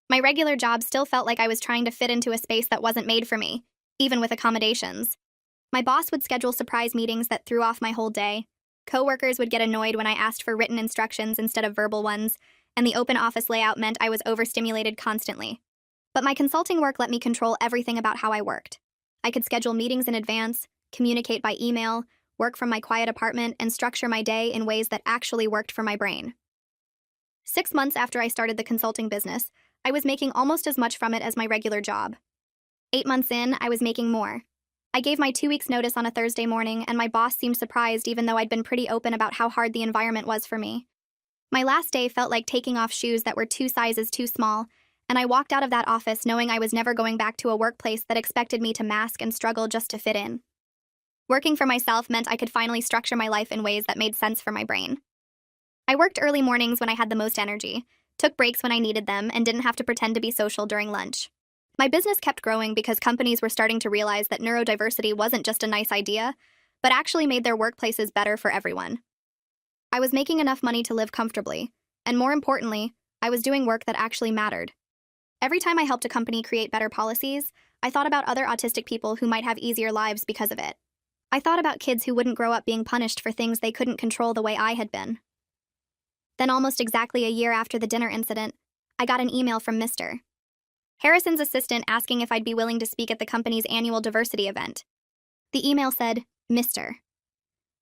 My regular job still felt like I was trying to fit into a space that wasn't made for me, even with accommodations. My boss would schedule surprise meetings that threw off my whole day. Coworkers would get annoyed when I asked for written instructions instead of verbal ones, and the open office layout meant I was overstimulated constantly. But my consulting work let me control everything about how I worked. I could schedule meetings in advance, communicate by email, work from my quiet apartment, and structure my day in ways that actually worked for my brain. 6 months after I started the consulting business, I was making almost as much from it as my regular job. 8 months in, I was making more. I gave my 2 weeks' notice on a Thursday morning, and my boss seemed surprised even though I'd been pretty open about how hard the environment was for me. My last day felt like taking off shoes that were 2 sizes too small, and I walked out of that office knowing I was never going back to a workplace that expected me to mask and struggle just to fit in. Working for myself meant I could finally structure my life in ways that made sense for my brain. I worked early mornings when I had the most energy, took breaks when I needed them, and didn't have to pretend to be social during lunch. My business kept growing because companies were starting to realize that neurodiversity wasn't just a nice idea, but actually made their workplaces better for everyone. I was making enough money to live comfortably, and more importantly, I was doing work that actually mattered. Every time I helped a company create better policies, I thought about other autistic people who might have easier lives because of it. I thought about kids who wouldn't grow up being punished for things they couldn't control the way I had been. Then, almost exactly a year after the dinner incident, I got an email from Mr. Harrison's assistant asking if I'd be willing to speak at the company's annual diversity event. The email said, Mr.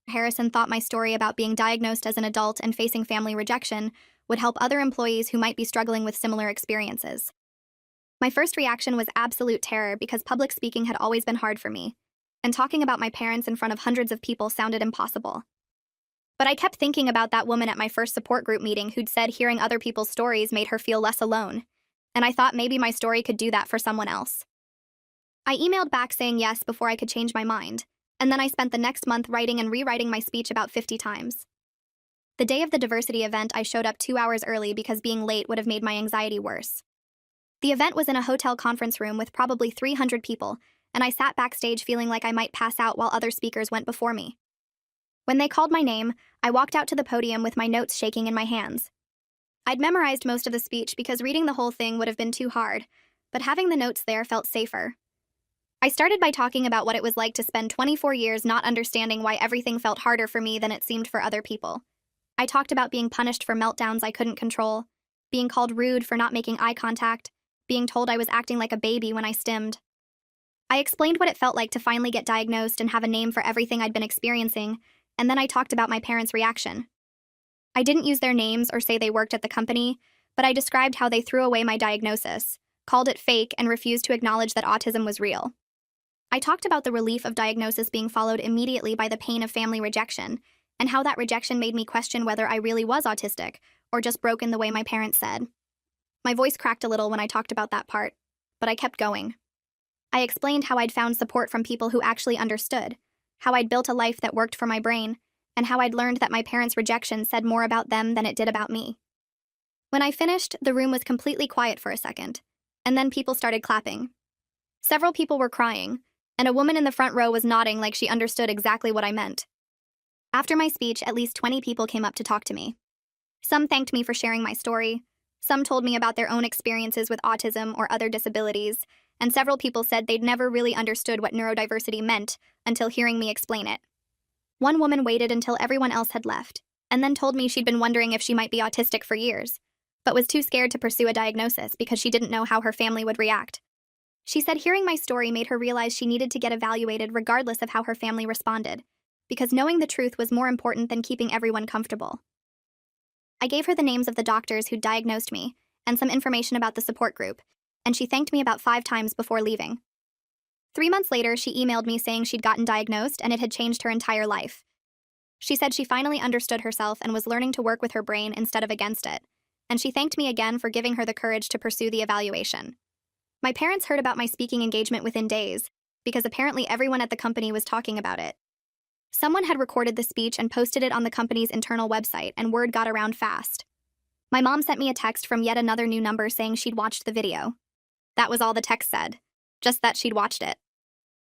Harrison thought my story about being diagnosed as an adult and facing family rejection would help other employees who might be struggling with similar experiences. My first reaction was absolute terror because public speaking had always been hard for me, and talking about my parents in front of hundreds of people sounded impossible. But I kept thinking about that woman at my first support group meeting who'd said hearing other people's stories made her feel less alone, and I thought maybe my story could do that for someone else. I emailed back saying yes before I could change my mind, and then I spent the next month writing and rewriting my speech about 50 times. The day of the diversity event, I showed up 2 hours early because being late would have made my anxiety worse. The event was in a hotel conference room with probably 300 people, and I sat backstage feeling like I might pass out while other speakers went before me. When they called my name, I walked out to the podium with my notes shaking in my hands. I'd memorized most of the speech because reading the whole thing would have been too hard, but having the notes there felt safer. I started by talking about what it was like to spend 24 years not understanding why everything felt harder for me than it seemed for other people. I talked about being punished for meltdowns I couldn't control, being called rude for not making eye contact, being told I was acting like a baby when I stimmed. I explained what it felt like to finally get diagnosed and have a name for everything I'd been experiencing, and then I talked about my parents' reaction. I didn't use their names or say they worked at the company, but I described how they threw away my diagnosis, called it fake, and refused to acknowledge that autism was real. I talked about the relief of diagnosis being followed immediately by the pain of family rejection, and how that rejection made me question whether I really was autistic, or just broken the way my parents said. My voice cracked a little when I talked about that part, but I kept going. I explained how I'd found support from people who actually understood, how I'd built a life that worked for my brain, and how I'd learned that my parents' rejection said more about them than it did about me. When I finished, the room was completely quiet for a second, and then people started clapping. Several people were crying, and a woman in the front row was nodding like she understood exactly what I meant. After my speech, at least 20 people came up to talk to me. Some thanked me for sharing my story, some told me about their own experiences with autism or other disabilities, and several people said they'd never really understood what neurodiversity meant until hearing me explain it. One woman waited until everyone else had left, and then told me she'd been wondering if she might be autistic for years, but was too scared to pursue a diagnosis because she didn't know how her family would react. She said hearing my story made her realize she needed to get evaluated regardless of how her family responded, because knowing the truth was more important than keeping everyone comfortable. I gave her the names of the doctors who'd diagnosed me, and some information about the support group, and she thanked me about 5 times before leaving. 3 months later, she emailed me saying she'd gotten diagnosed and it had changed her entire life. She said she finally understood herself and was learning to work with her brain instead of against it, and she thanked me again for giving her the courage to pursue the evaluation. My parents heard about my speaking engagement within days, because apparently everyone at the company was talking about it. Someone had recorded the speech and posted it on the company's internal website, and word got around fast. My mom sent me a text from yet another new number saying she'd watched the video. That was all the text said, just that she'd watched it.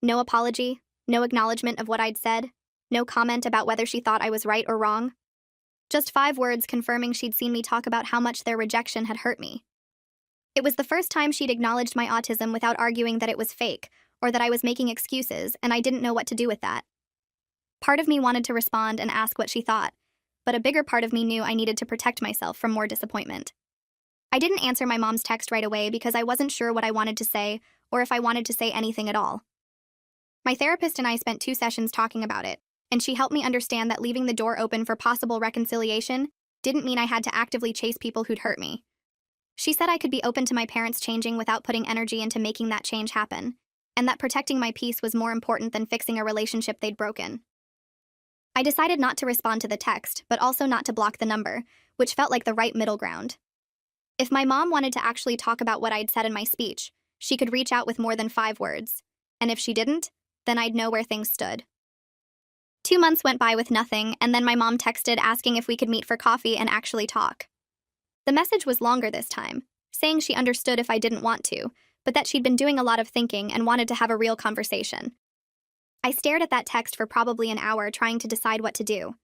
No apology, no acknowledgement of what I'd said, no comment about whether she thought I was right or wrong. Just 5 words confirming she'd seen me talk about how much their rejection had hurt me. It was the first time she'd acknowledged my autism without arguing that it was fake, or that I was making excuses, and I didn't know what to do with that. Part of me wanted to respond and ask what she thought, but a bigger part of me knew I needed to protect myself from more disappointment. I didn't answer my mom's text right away because I wasn't sure what I wanted to say, or if I wanted to say anything at all. My therapist and I spent 2 sessions talking about it, and she helped me understand that leaving the door open for possible reconciliation didn't mean I had to actively chase people who'd hurt me. She said I could be open to my parents changing without putting energy into making that change happen, and that protecting my peace was more important than fixing a relationship they'd broken. I decided not to respond to the text, but also not to block the number, which felt like the right middle ground. If my mom wanted to actually talk about what I'd said in my speech, she could reach out with more than 5 words. And if she didn't, then I'd know where things stood. 2 months went by with nothing, and then my mom texted asking if we could meet for coffee and actually talk. The message was longer this time, saying she understood if I didn't want to, but that she'd been doing a lot of thinking and wanted to have a real conversation. I stared at that text for probably an hour trying to decide what to do.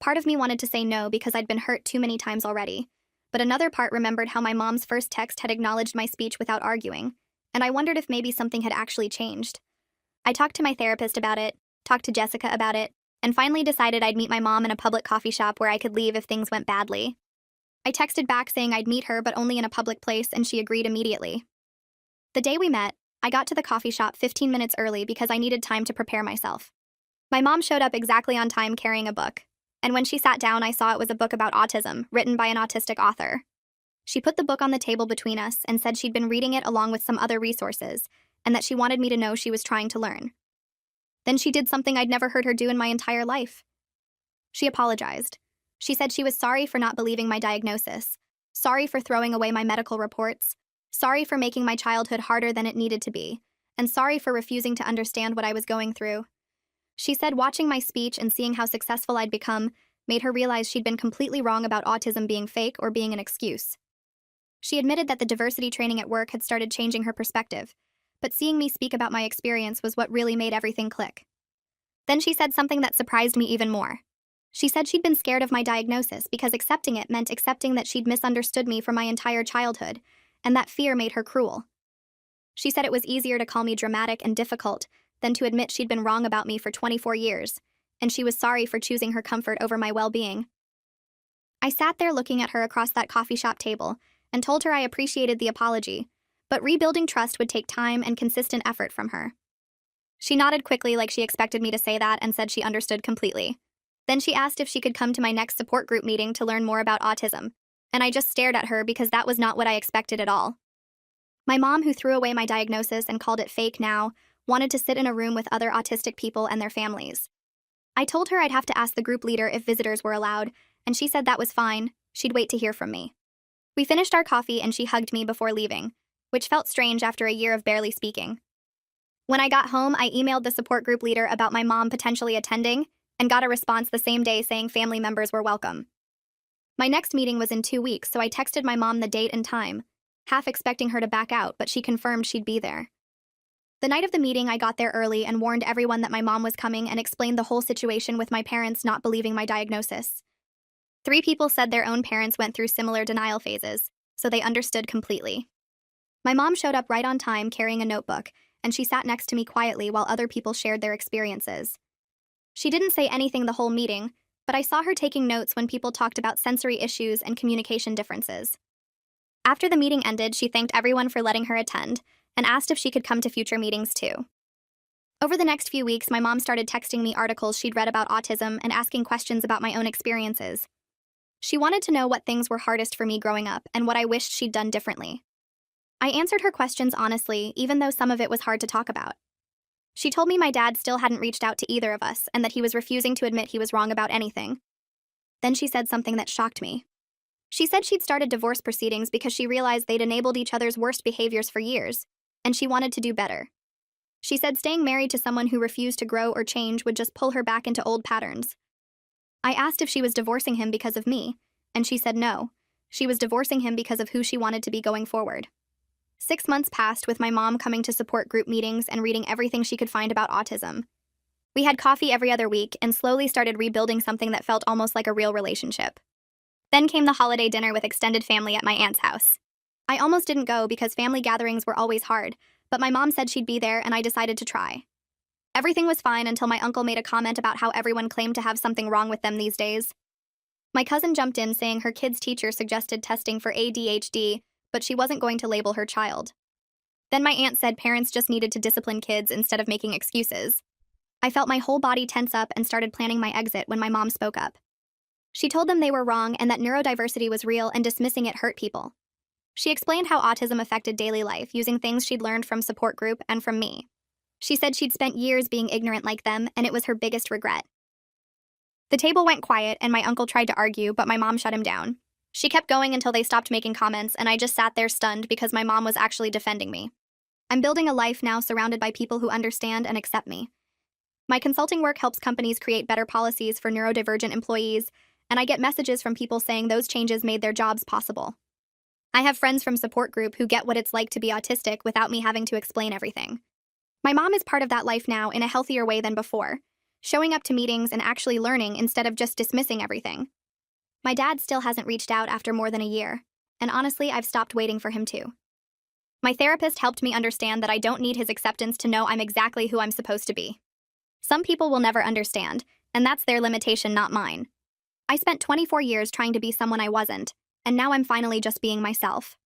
Part of me wanted to say no because I'd been hurt too many times already, but another part remembered how my mom's first text had acknowledged my speech without arguing, and I wondered if maybe something had actually changed. I talked to my therapist about it, talked to Jessica about it, and finally decided I'd meet my mom in a public coffee shop where I could leave if things went badly. I texted back saying I'd meet her but only in a public place, and she agreed immediately. The day we met, I got to the coffee shop 15 minutes early because I needed time to prepare myself. My mom showed up exactly on time carrying a book, and when she sat down I saw it was a book about autism, written by an autistic author. She put the book on the table between us and said she'd been reading it along with some other resources, and that she wanted me to know she was trying to learn. Then she did something I'd never heard her do in my entire life. She apologized. She said she was sorry for not believing my diagnosis, sorry for throwing away my medical reports, sorry for making my childhood harder than it needed to be, and sorry for refusing to understand what I was going through. She said watching my speech and seeing how successful I'd become made her realize she'd been completely wrong about autism being fake or being an excuse. She admitted that the diversity training at work had started changing her perspective, but seeing me speak about my experience was what really made everything click. Then she said something that surprised me even more. She said she'd been scared of my diagnosis because accepting it meant accepting that she'd misunderstood me for my entire childhood, and that fear made her cruel. She said it was easier to call me dramatic and difficult than to admit she'd been wrong about me for 24 years, and she was sorry for choosing her comfort over my well-being. I sat there looking at her across that coffee shop table and told her I appreciated the apology, but rebuilding trust would take time and consistent effort from her. She nodded quickly like she expected me to say that and said she understood completely. Then she asked if she could come to my next support group meeting to learn more about autism, and I just stared at her because that was not what I expected at all. My mom, who threw away my diagnosis and called it fake now, wanted to sit in a room with other autistic people and their families. I told her I'd have to ask the group leader if visitors were allowed, and she said that was fine, she'd wait to hear from me. We finished our coffee and she hugged me before leaving, which felt strange after a year of barely speaking. When I got home, I emailed the support group leader about my mom potentially attending and got a response the same day saying family members were welcome. My next meeting was in 2 weeks, so I texted my mom the date and time, half expecting her to back out, but she confirmed she'd be there. The night of the meeting, I got there early and warned everyone that my mom was coming and explained the whole situation with my parents not believing my diagnosis. 3 people said their own parents went through similar denial phases, so they understood completely. My mom showed up right on time carrying a notebook, and she sat next to me quietly while other people shared their experiences. She didn't say anything the whole meeting, but I saw her taking notes when people talked about sensory issues and communication differences. After the meeting ended, she thanked everyone for letting her attend and asked if she could come to future meetings too. Over the next few weeks, my mom started texting me articles she'd read about autism and asking questions about my own experiences. She wanted to know what things were hardest for me growing up and what I wished she'd done differently. I answered her questions honestly, even though some of it was hard to talk about. She told me my dad still hadn't reached out to either of us and that he was refusing to admit he was wrong about anything. Then she said something that shocked me. She said she'd started divorce proceedings because she realized they'd enabled each other's worst behaviors for years, and she wanted to do better. She said staying married to someone who refused to grow or change would just pull her back into old patterns. I asked if she was divorcing him because of me, and she said no. She was divorcing him because of who she wanted to be going forward. 6 months passed with my mom coming to support group meetings and reading everything she could find about autism. We had coffee every other week and slowly started rebuilding something that felt almost like a real relationship. Then came the holiday dinner with extended family at my aunt's house. I almost didn't go because family gatherings were always hard, but my mom said she'd be there and I decided to try. Everything was fine until my uncle made a comment about how everyone claimed to have something wrong with them these days. My cousin jumped in saying her kid's teacher suggested testing for ADHD, but she wasn't going to label her child. Then my aunt said parents just needed to discipline kids instead of making excuses. I felt my whole body tense up and started planning my exit when my mom spoke up. She told them they were wrong and that neurodiversity was real and dismissing it hurt people. She explained how autism affected daily life using things she'd learned from support group and from me. She said she'd spent years being ignorant like them and it was her biggest regret. The table went quiet, and my uncle tried to argue, but my mom shut him down. She kept going until they stopped making comments, and I just sat there stunned because my mom was actually defending me. I'm building a life now surrounded by people who understand and accept me. My consulting work helps companies create better policies for neurodivergent employees, and I get messages from people saying those changes made their jobs possible. I have friends from support group who get what it's like to be autistic without me having to explain everything. My mom is part of that life now in a healthier way than before, showing up to meetings and actually learning instead of just dismissing everything. My dad still hasn't reached out after more than a year, and honestly, I've stopped waiting for him to. My therapist helped me understand that I don't need his acceptance to know I'm exactly who I'm supposed to be. Some people will never understand, and that's their limitation, not mine. I spent 24 years trying to be someone I wasn't, and now I'm finally just being myself.